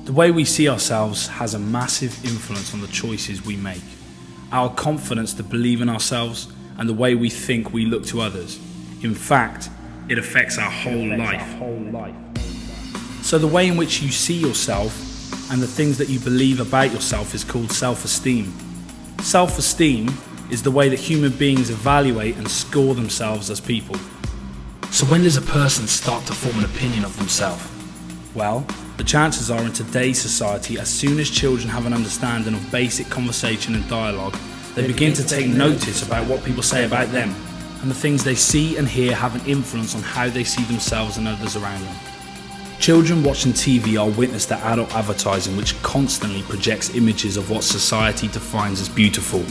The way we see ourselves has a massive influence on the choices we make, our confidence to believe in ourselves, and the way we think we look to others. In fact, it affects our whole life. So the way in which you see yourself and the things that you believe about yourself is called self-esteem. Self-esteem is the way that human beings evaluate and score themselves as people. So when does a person start to form an opinion of themselves? Well, the chances are in today's society, as soon as children have an understanding of basic conversation and dialogue, they begin to take notice about what people say about them, and the things they see and hear have an influence on how they see themselves and others around them. Children watching TV are witness to adult advertising which constantly projects images of what society defines as beautiful.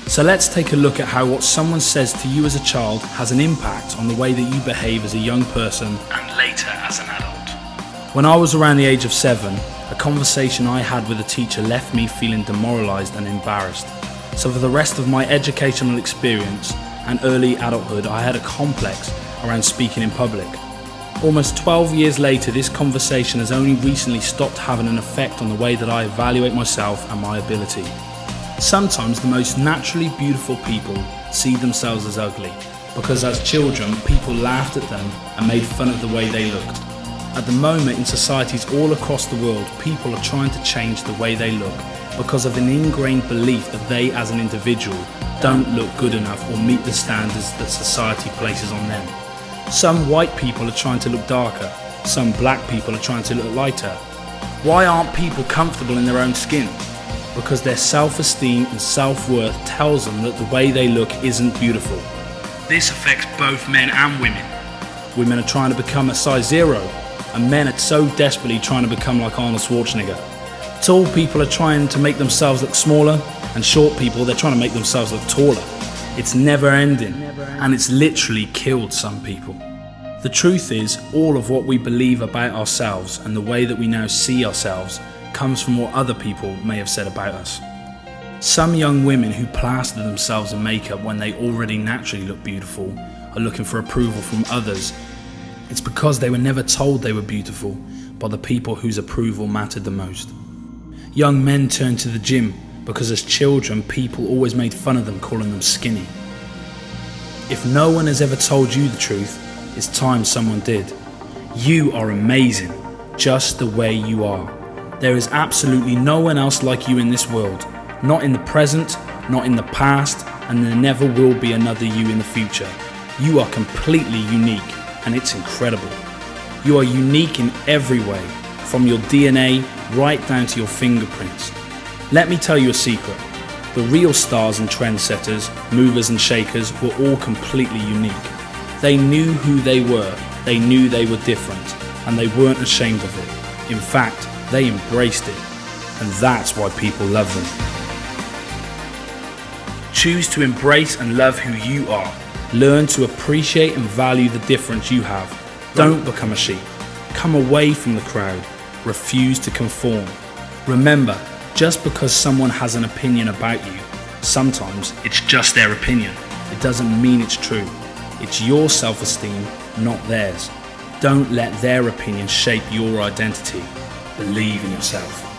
So let's take a look at how what someone says to you as a child has an impact on the way that you behave as a young person and later as an adult. When I was around the age of 7, a conversation I had with a teacher left me feeling demoralised and embarrassed. So for the rest of my educational experience and early adulthood, I had a complex around speaking in public. Almost 12 years later, this conversation has only recently stopped having an effect on the way that I evaluate myself and my ability. Sometimes the most naturally beautiful people see themselves as ugly, because as children, people laughed at them and made fun of the way they looked. At the moment, in societies all across the world, people are trying to change the way they look because of an ingrained belief that they as an individual don't look good enough or meet the standards that society places on them. Some white people are trying to look darker, some black people are trying to look lighter. Why aren't people comfortable in their own skin? Because their self-esteem and self-worth tells them that the way they look isn't beautiful. This affects both men and women. Women are trying to become a size 0, and men are so desperately trying to become like Arnold Schwarzenegger. Tall people are trying to make themselves look smaller, and short people, they're trying to make themselves look taller. It's never ending, and it's literally killed some people. The truth is, all of what we believe about ourselves and the way that we now see ourselves comes from what other people may have said about us. Some young women who plaster themselves in makeup when they already naturally look beautiful are looking for approval from others. It's because they were never told they were beautiful by the people whose approval mattered the most. Young men turn to the gym because as children people always made fun of them, calling them skinny. If no one has ever told you the truth, it's time someone did. You are amazing, just the way you are. There is absolutely no one else like you in this world, not in the present, not in the past, and there never will be another you in the future. You are completely unique, and it's incredible. You are unique in every way, from your DNA right down to your fingerprints. Let me tell you a secret. The real stars and trendsetters, movers and shakers were all completely unique. They knew who they were, they knew they were different, and they weren't ashamed of it. In fact, they embraced it, and that's why people love them. Choose to embrace and love who you are. Learn to appreciate and value the difference you have. Don't become a sheep. Come away from the crowd. Refuse to conform. Remember, just because someone has an opinion about you, sometimes it's just their opinion. It doesn't mean it's true. It's your self-esteem, not theirs. Don't let their opinion shape your identity. Believe in yourself.